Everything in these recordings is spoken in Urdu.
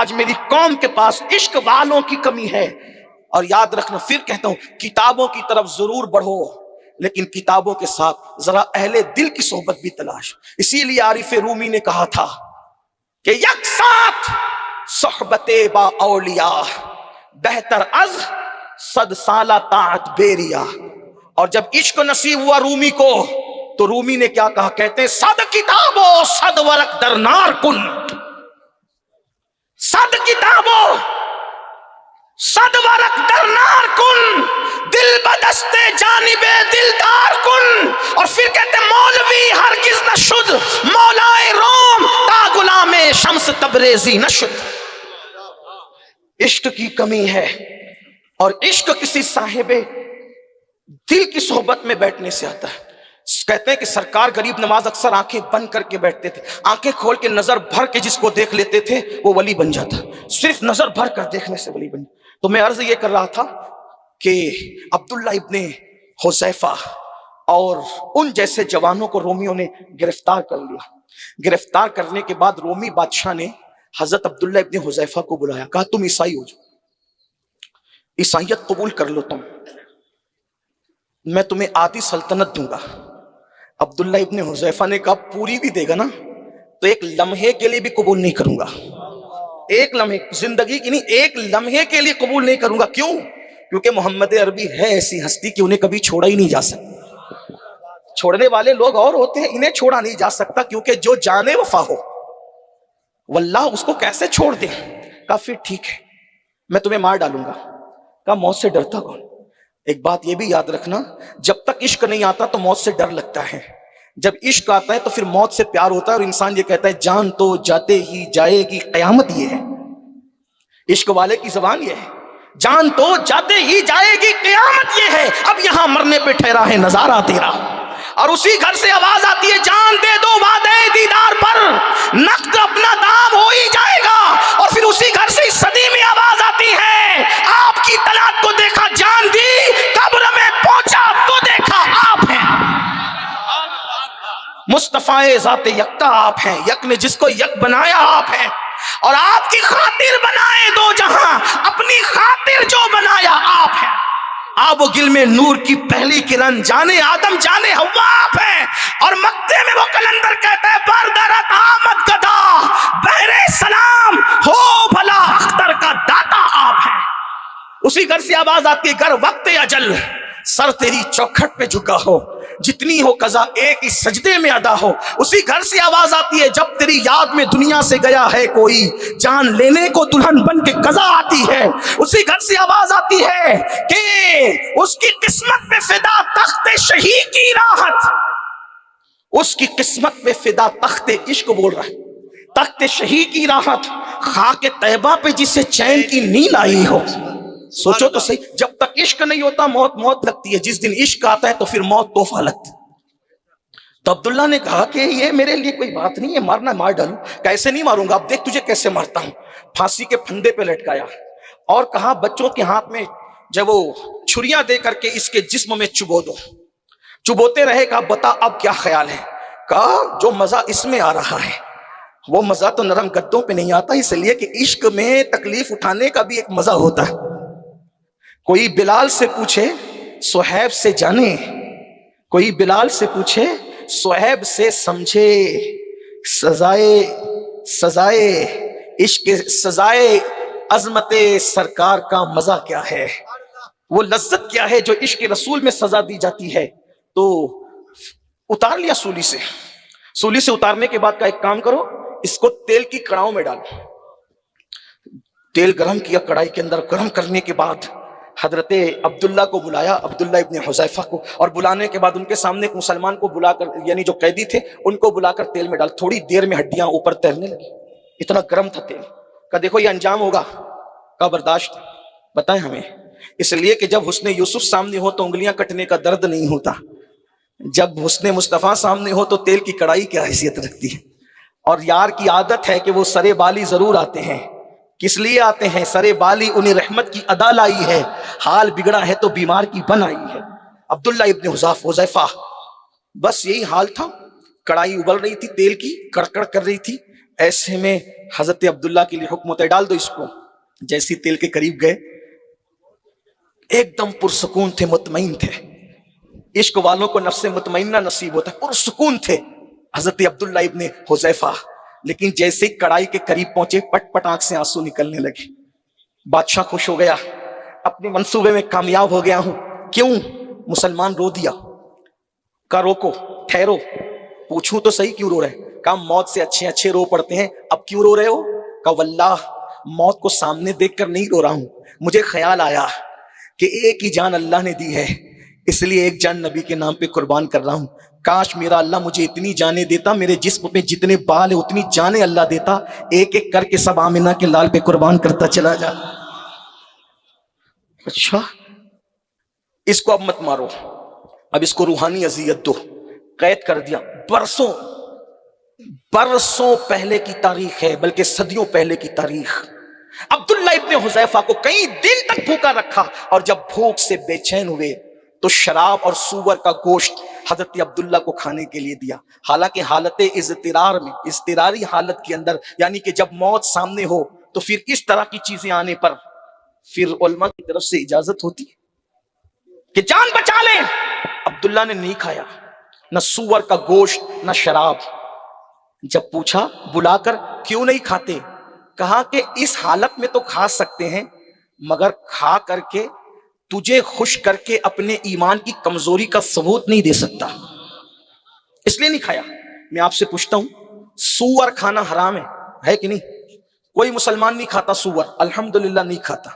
آج میری قوم کے پاس عشق والوں کی کمی ہے. اور یاد رکھنا، پھر کہتا ہوں، کتابوں کی طرف ضرور بڑھو لیکن کتابوں کے ساتھ ذرا اہل دل کی صحبت بھی تلاش. اسی لیے عارف رومی نے کہا تھا کہ یک ساتھ صحبت با اولیاء بہتر از 100 سالہ طاعت بیریا. اور جب عشق نصیب ہوا رومی کو تو رومی نے کیا کہا؟ کہتے ہیں 100 کتابوں 100 ورق در نار کن. 100 کتابوں 100 ورق در نار کن، دل بدستے جانب دلدار کن. اور پھر کہتے ہیں مولوی ہرگز نہ شد مولائے روم تا غلام شمس تبریزی نہ شد. عشق کی کمی ہے، اور عشق کسی صاحب دل کی صحبت میں بیٹھنے سے آتا ہے. کہتے ہیں کہ سرکار غریب نواز اکثر آنکھیں بند کر کے بیٹھتے تھے، آنکھیں کھول کے نظر بھر کے جس کو دیکھ لیتے تھے وہ ولی بن جاتا. صرف نظر بھر کر دیکھنے سے ولی بن جاتا. تو میں عرض یہ کر رہا تھا کہ عبداللہ ابن حذیفہ اور ان جیسے جوانوں کو رومیوں نے گرفتار کر لیا. گرفتار کرنے کے بعد رومی بادشاہ نے حضرت عبداللہ ابن حذیفہ کو بلایا، کہا تم عیسائی ہو جاؤ، عیسائیت قبول کر لو، میں تمہیں آدھی سلطنت دوں گا. عبداللہ ابن حذیفہ نے کہا پوری بھی دے گا نا تو ایک لمحے کے لیے بھی قبول نہیں کروں گا. ایک لمحے، زندگی کی نہیں، ایک لمحے کے لیے قبول نہیں کروں گا. کیوں؟ کیونکہ محمد عربی ہے ایسی ہستی کہ انہیں کبھی چھوڑا ہی نہیں جا سکتا. چھوڑنے والے لوگ اور ہوتے ہیں، انہیں چھوڑا نہیں جا سکتا، کیونکہ جو جانے وفا ہو واللہ اس کو کیسے چھوڑ دے. کہا پھر ٹھیک ہے میں تمہیں مار ڈالوں گا. کہا موت سے ڈرتا کون؟ ایک بات یہ بھی یاد رکھنا، جب تک عشق نہیں آتا تو موت سے ڈر لگتا ہے، جب عشق آتا ہے تو پھر موت سے پیار ہوتا ہے. اور انسان یہ کہتا ہے جان تو جاتے ہی جائے گی قیامت. یہ ہے عشق والے کی زبان، یہ ہے جان تو جاتے ہی جائے گی قیامت. یہ ہے اب یہاں مرنے پہ ٹھہرا ہے نظارہ تیرا. اور اسی گھر سے آواز آتی ہے جان دے دو وعدے دیدار پر، نقد اپنا دام ہو ہی جائے گا. اور پھر اسی گھر سے اس صدی میں آواز آتی ہے آپ کی طلعت کو دیکھا جان دی، قبر میں پہنچا تو دیکھا آپ ہیں. مصطفیٰ ذات یکتا آپ ہیں، یک نے جس کو یک بنایا آپ ہیں. اور آپ کی خاطر بنائے دو جہاں، اپنی خاطر جو بنایا آپ ہیں. آپ وہ گل میں نور کی پہلی کرن، جانے آدم جانے حوا آپ ہیں. اور مکتے میں وہ کلندر کہتا ہے بردرت آمد گدا بہر سلام ہو بھلا اختر کا داتا آپ ہیں. اسی گھر سے آواز آتی ہے گر وقت اجل سر تیری چوکھٹ پہ جھکا ہو، جتنی ہو قضا ایک ہی سجدے میں ادا ہو. اسی گھر سے آواز آتی ہے جب تیری یاد میں دنیا سے گیا ہے کوئی، جان لینے کو دلہن بن کے قضا آتی ہے. اسی گھر سے آواز آتی ہے کہ اس کی قسمت پہ فدا تخت شہی کی راحت، اس کی قسمت پہ فدا تخت عشق بول رہا ہے، تخت شہی کی راحت، خاک طیبہ پہ جسے چین کی نیند آئی ہو. سوچو تو صحیح، جب تک عشق نہیں ہوتا موت موت لگتی ہے، جس دن عشق آتا ہے تو پھر موت تحفہ لگتی. تو عبداللہ نے کہا کہ یہ میرے لیے کوئی بات نہیں ہے، مارنا مار ڈالوں. کیسے نہیں ماروں گا، اب دیکھ تجھے کیسے مارتا ہوں. پھانسی کے پھندے پہ لٹکایا اور کہا بچوں کے ہاتھ میں جب وہ چھریاں دے کر کے اس کے جسم میں چبو دو. چبوتے رہے. کہا بتا اب کیا خیال ہے؟ کہا جو مزہ اس میں آ رہا ہے وہ مزہ تو نرم گدوں پہ نہیں آتا، اس لیے کہ عشق میں تکلیف اٹھانے کا بھی ایک مزہ ہوتا ہے. کوئی بلال سے پوچھے صہیب سے جانے، کوئی بلال سے پوچھے صہیب سے سمجھے، سزائے عشق، سزائے عظمت سرکار کا مزہ کیا ہے، وہ لذت کیا ہے جو عشق رسول میں سزا دی جاتی ہے. تو اتار لیا سولی سے. سولی سے اتارنے کے بعد کا ایک کام کرو، اس کو تیل کی کڑاہوں میں ڈالو. تیل گرم کیا کڑائی کے اندر، گرم کرنے کے بعد حضرت عبداللہ کو بلایا، عبداللہ ابن حذیفہ کو. اور بلانے کے بعد ان کے سامنے ایک مسلمان کو بلا کر، یعنی جو قیدی تھے ان کو بلا کر تیل میں ڈال. تھوڑی دیر میں ہڈیاں اوپر تیرنے لگی، اتنا گرم تھا تیل. کہا دیکھو یہ انجام ہوگا. کہا برداشت. بتائیں ہمیں، اس لیے کہ جب حسن یوسف سامنے ہو تو انگلیاں کٹنے کا درد نہیں ہوتا، جب حسن مصطفیٰ سامنے ہو تو تیل کی کڑائی کیا حیثیت رکھتی ہے. اور یار کی عادت ہے کہ وہ سرے بالی ضرور آتے ہیں. کس لیے آتے ہیں؟ سرے بالی انہیں رحمت کی ادا لائی ہے، حال بگڑا ہے تو بیمار کی بن آئی ہے. عبداللہ ابن حذیفہ بس یہی حال تھا. کڑائی ابل رہی تھی، تیل کی کڑکڑ کر رہی تھی. ایسے میں حضرت عبداللہ کے لیے حکم ہوتا ہے ڈال دو اس کو. جیسی تیل کے قریب گئے ایک دم پرسکون تھے، مطمئن تھے. عشق والوں کو نفس مطمئنہ نصیب ہوتا ہے، پرسکون تھے حضرت عبداللہ ابن حذیفہ. لیکن جیسے ہی کڑائی کے قریب پہنچے پٹ پٹ آنکھ سے آنسو نکلنے لگے. بادشاہ خوش ہو گیا، اپنے منصوبے میں کامیاب ہو گیا ہوں. کیوں؟ مسلمان رو دیا. کہا روکو، ٹھہرو، پوچھوں تو صحیح کیوں رو رہے؟ کہا موت سے اچھے اچھے رو پڑتے ہیں، اب کیوں رو رہے ہو؟ کہا واللہ موت کو سامنے دیکھ کر نہیں رو رہا ہوں، مجھے خیال آیا کہ ایک ہی جان اللہ نے دی ہے، اس لیے ایک جان نبی کے نام پہ قربان کر رہا ہوں. کاش میرا اللہ مجھے اتنی جانیں دیتا، میرے جسم پہ جتنے بال ہیں اتنی جانیں اللہ دیتا، ایک ایک کر کے سب آمنہ کے لال پہ قربان کرتا چلا جا. اچھا اس کو اب مت مارو، اب اس کو روحانی اذیت دو. قید کر دیا. برسوں پہلے کی تاریخ ہے، بلکہ صدیوں پہلے کی تاریخ. عبداللہ ابن حذیفہ کو کئی دن تک بھوکا رکھا، اور جب بھوک سے بے چین ہوئے تو شراب اور سور کا گوشت حضرت عبداللہ کو کھانے کے لیے دیا. حالانکہ حالت اضطرار میں، اضطراری حالت کے اندر، یعنی کہ جب موت سامنے ہو تو پھر اس طرح کی چیزیں آنے پر پھر علماء کی طرف سے اجازت ہوتی ہے کہ جان بچا لیں. عبداللہ نے نہیں کھایا نہ سور کا گوشت نہ شراب. جب پوچھا بلا کر کیوں نہیں کھاتے، کہا کہ اس حالت میں تو کھا سکتے ہیں، مگر کھا کر کے تجھے خوش کر کے اپنے ایمان کی کمزوری کا ثبوت نہیں دے سکتا، اس لیے نہیں کھایا. میں آپ سے پوچھتا ہوں سور کھانا حرام ہے کہ نہیں؟ کوئی مسلمان نہیں کھاتا سور، الحمدللہ نہیں کھاتا،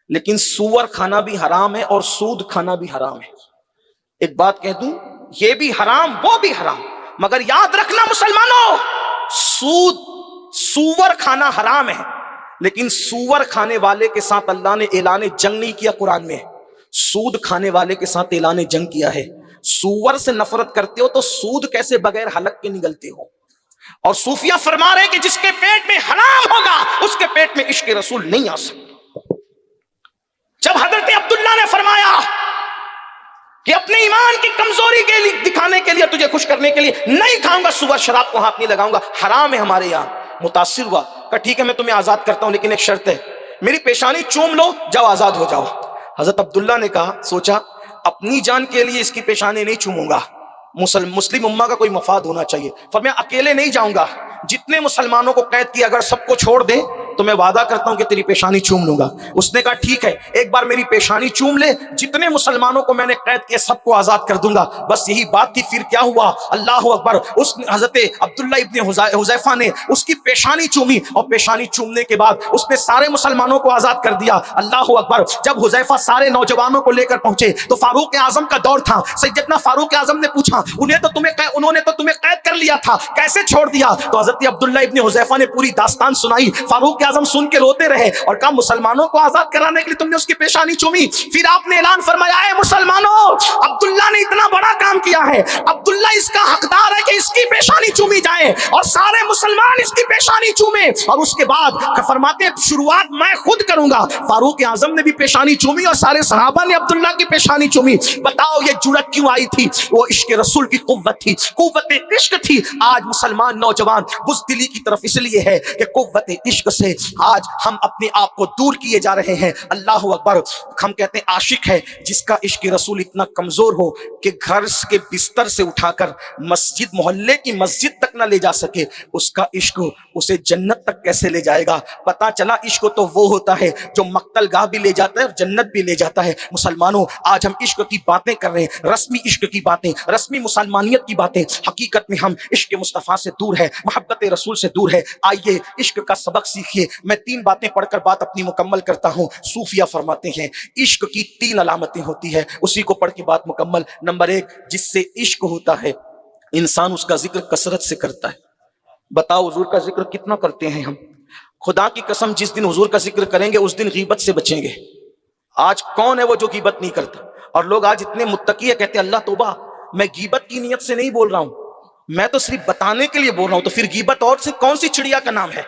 لیکن سور کھانا بھی حرام ہے اور سود کھانا بھی حرام ہے. ایک بات کہہ دوں، یہ بھی حرام وہ بھی حرام، مگر یاد رکھنا مسلمانوں، سور کھانا حرام ہے، لیکن سور کھانے والے کے ساتھ اللہ نے اعلان جنگ نہیں کیا. قرآن میں سود کھانے والے کے ساتھ اعلان جنگ کیا ہے. سور سے نفرت کرتے ہو تو سود کیسے بغیر حلق کے نگلتے ہو؟ اور صوفیہ فرما رہے ہیں کہ جس کے پیٹ میں حرام ہوگا اس کے پیٹ میں عشق رسول نہیں آ سکتا. جب حضرت عبداللہ نے فرمایا کہ اپنے ایمان کی کمزوری کے لیے دکھانے کے لیے، تجھے خوش کرنے کے لیے نہیں کھاؤں گا سور، شراب کو ہاتھ نہیں لگاؤں گا، حرام ہے ہمارے یہاں، متاثر ہوا. کہا ٹھیک ہے میں تمہیں آزاد کرتا ہوں، لیکن ایک شرط ہے، میری پیشانی چوم لو، جاؤ آزاد ہو جاؤ. حضرت عبداللہ نے کہا، سوچا اپنی جان کے لیے اس کی پیشانی نہیں چوموں گا، مسلم امہ کا کوئی مفاد ہونا چاہیے. فرمایا اکیلے نہیں جاؤں گا، جتنے مسلمانوں کو قید کیا اگر سب کو چھوڑ دیں تو میں وعدہ کرتا ہوں کہ تیری پیشانی چوم لوں گا. اس نے کہا ٹھیک ہے ایک بار میری پیشانی چوم لے، جتنے مسلمانوں کو میں نے قید کیا سب کو آزاد کر دوں گا. بس یہی بات تھی. پھر کیا ہوا؟ اللہ اکبر، اس حضرت عبداللہ ابن حذیفہ نے اس کی پیشانی چومی، اور پیشانی چومنے کے بعد اس نے سارے مسلمانوں کو آزاد کر دیا. اللہ اکبر. جب حذیفہ سارے نوجوانوں کو لے کر پہنچے تو فاروق اعظم کا دور تھا. سیدنا فاروق اعظم نے پوچھا انہوں نے تو تمہیں قید کر لیا تھا، کیسے چھوڑ دیا؟ تو حضرت عبداللہ ابن حذیفہ نے پوری داستان سنائی. فاروق اعظم سن کے روتے رہے اور کہا مسلمانوں کو آزاد کرانے کے لیے تم نے اس کی پیشانی چومی. پھر آپ نے اعلان فرمایا اے مسلمانوں، عبداللہ نے اتنا بڑا کام کیا ہے، عبداللہ اس کا حقدار ہے کہ اس کی پیشانی چومی جائے اور سارے مسلمان اس کی پیشانی چومیں. اور اس کے بعد فرماتے ہیں شروعات میں خود کروں گا. فاروق اعظم نے بھی پیشانی چومی اور سارے صحابہ نے عبداللہ کی پیشانی چومی. بتاؤ یہ جرأت کیوں آئی تھی؟ وہ عشق رسول کی قوت تھی، قوت عشق تھی. آج مسلمان نوجوان بزدلی کی طرف اس لیے ہے کہ قوت عشق سے آج ہم اپنے آپ کو دور کیے جا رہے ہیں. اللہ اکبر. ہم کہتے ہیں عاشق ہے جس کا عشق رسول اتنا کمزور ہو کہ گھر کے بستر سے اٹھا کر مسجد، محلے کی مسجد تک نہ لے جا سکے، اس کا عشق اسے جنت تک کیسے لے جائے گا؟ پتا چلا عشق تو وہ ہوتا ہے جو مقتل گاہ بھی لے جاتا ہے اور جنت بھی لے جاتا ہے. مسلمانوں آج ہم عشق کی باتیں کر رہے ہیں، رسمی عشق کی باتیں، رسمی مسلمانیت کی باتیں. حقیقت میں ہم عشق مصطفیٰ سے دور ہے، محبت رسول سے دور ہے. آئیے عشق کا سبق سیکھیے. میں 3 باتیں پڑھ کر بات اپنی مکمل کرتا ہوں. صوفیہ فرماتے ہیں عشق کی 3 علامتیں ہوتی ہے، اسی کو پڑھ کے بات مکمل. نمبر 1، جس سے عشق ہوتا ہے انسان اس کا ذکر کثرت سے کرتا ہے. بتاؤ حضور کا ذکر کتنا کرتے ہیں ہم؟ خدا کی قسم جس دن حضور کا ذکر کریں گے اس دن غیبت سے بچیں گے. آج کون ہے وہ جو غیبت نہیں کرتا؟ اور لوگ آج اتنے متقی ہے، کہتے ہیں اللہ توبہ میں غیبت کی نیت سے نہیں بول رہا ہوں، میں تو صرف بتانے کے لیے بول رہا ہوں. تو پھر غیبت اور سے کون سی چڑیا کا نام ہے؟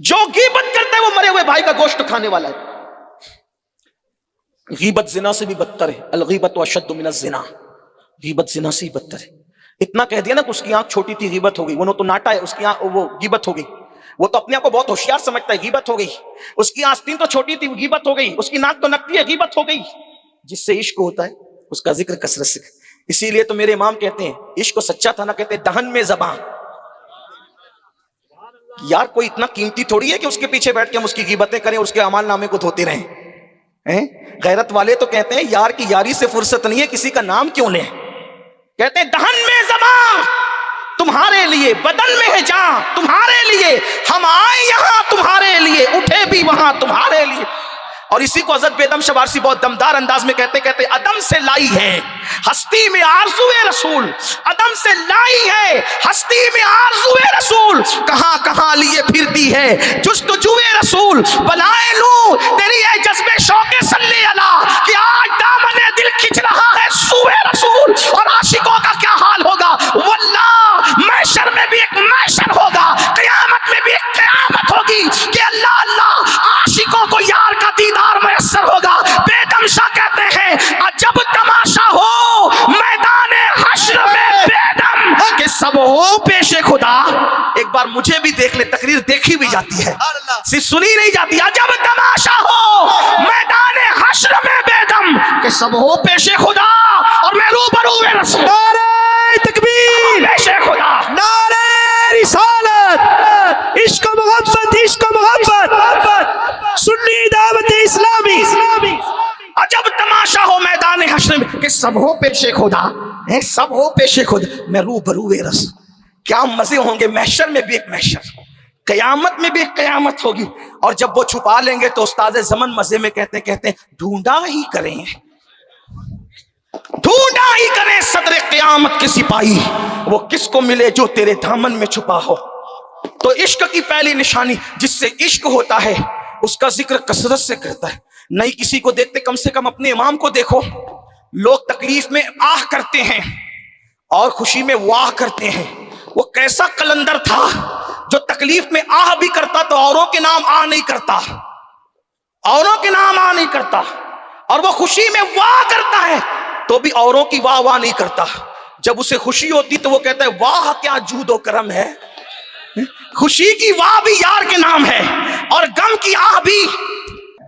جو غیبت کرتا ہے وہ مرے ہوئے بھائی کا گوشت کھانے والا ہے. غیبت زنا سے بھی بدتر ہے. الغیبت اشد من الزنا. غیبت زنا سے ہی بدتر ہے. اتنا کہہ دیا نا کہ اس کی آنکھ چھوٹی تھی غیبت ہو گئی، وہ تو ناٹا ہے، اس کی آنکھ وہ غیبت ہو گئی، وہ تو اپنے آپ کو بہت ہوشیار سمجھتا ہے، غیبت ہو گئی، اس کی آستین تو چھوٹی تھی، غیبت ہو گئی، اس کی ناک تو نکتی ہے، غیبت ہو گئی۔ جس سے عشق ہوتا ہے اس کا ذکر کثرت سے، اسی لیے تو میرے امام کہتے ہیں عشق سچا تھا نا، کہتے ہیں دہن میں زبان۔ یار کوئی اتنا قیمتی تھوڑی ہے کہ اس کے پیچھے بیٹھ کے ہم اس کی غیبتیں کریں اور اس کے اعمال نامے کو دھوتے رہیں۔ غیرت والے تو کہتے ہیں یار کی یاری سے فرصت نہیں ہے، کسی کا نام کیوں لیں؟ کہتے ہیں دہن میں زبان تمہارے لیے، بدن میں ہے جان تمہارے لیے، ہم آئے یہاں تمہارے لیے، اٹھے بھی وہاں تمہارے لیے۔ اور اسی کو حضرت بیدم شبارسی بہت دمدار انداز میں کہتے عدم سے لائی ہے ہستی میں آرزو رسول، عدم سے لائی ہے ہستی میں آرزو رسول، کہاں کہاں لیے پھرتی ہے جستجو رسول، بلائے لوں تیری اے جذبے شوق صلی اللہ کہ آج دامن دل کھچ رہا ہے سوئے رسول۔ اور عاشقوں کا کیا حال ہوگا، واللہ محشر میں بھی ایک محشر ہوگا، قیامت میں بھی ایک قیامت ہوگی کہ اللہ اللہ عاشقوں کو یار کا دیدار میسر ہوگا۔ بیدم شاہ کہتے ہیں عجب تماشا ہو میدان حشر میں بیدم کہ سب ہو پیش خدا۔ ایک بار مجھے بھی دیکھ لے، تقریر دیکھی بھی جاتی ہے صرف سنی نہیں جاتی۔ عجب تماشا ہو میدان حشر میں بیدم کہ سب ہو پیش خدا، اور میں روبرو رسول۔ نعرہ تکبیر، پیش خدا، نعرہ رسالت، عشق و محبت، عشق و محبت، سنی دعوت اسلامی۔ عجب تماشا ہو میدان حشر میں کہ سب ہو پیش خدا، سب ہو پیش خدا، میں روبرو رس۔ کیا مزے ہوں گے، محشر میں بھی ایک محشر، قیامت میں بھی ایک قیامت ہوگی۔ اور جب وہ چھپا لیں گے تو استاد زمن مزے میں کہتے ہیں ڈھونڈا ہی کریں، ڈھونڈا ہی کریں صدر قیامت کے سپاہی، وہ کس کو ملے جو تیرے دامن میں چھپا ہو۔ تو عشق کی پہلی نشانی جس سے عشق ہوتا ہے اس کا ذکر کثرت سے کرتا ہے۔ نہیں کسی کو دیکھتے، کم سے کم اپنے امام کو دیکھو، لوگ تکلیف میں آہ کرتے ہیں اور خوشی میں واہ کرتے ہیں۔ وہ کیسا قلندر تھا جو تکلیف میں آہ بھی کرتا تو اوروں کے نام آہ نہیں کرتا، اوروں کے نام آہ نہیں کرتا، اور وہ خوشی میں واہ کرتا ہے تو بھی اوروں کی واہ واہ نہیں کرتا۔ جب اسے خوشی ہوتی تو وہ کہتا ہے واہ کیا جود و کرم ہے۔ خوشی کی واہ بھی یار کے نام ہے اور غم کی آہ بھی۔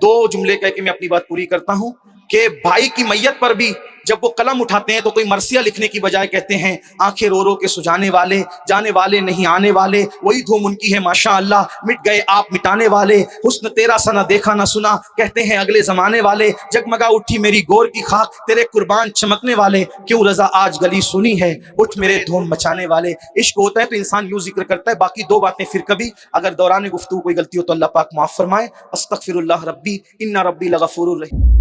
دو جملے کہہ کے میں اپنی بات پوری کرتا ہوں کہ بھائی کی میت پر بھی جب وہ قلم اٹھاتے ہیں تو کوئی مرثیہ لکھنے کی بجائے کہتے ہیں آنکھیں رو رو کے سجانے والے، جانے والے نہیں آنے والے، وہی دھوم ان کی ہے ماشاءاللہ، مٹ گئے آپ مٹانے والے، حسن تیرا سا نہ دیکھا نہ سنا، کہتے ہیں اگلے زمانے والے، جگمگا اٹھی میری گور کی خاک، تیرے قربان چمکنے والے، کیوں رضا آج گلی سنی ہے، اٹھ میرے دھوم مچانے والے۔ عشق ہوتا ہے تو انسان یوں ذکر کرتا ہے۔ باقی دو باتیں پھر کبھی اگر دوران گفتگو کوئی غلطی ہو تو اللہ پاک معاف فرمائے۔ استغفر اللہ ربی ان ربی لغفور الرحیم۔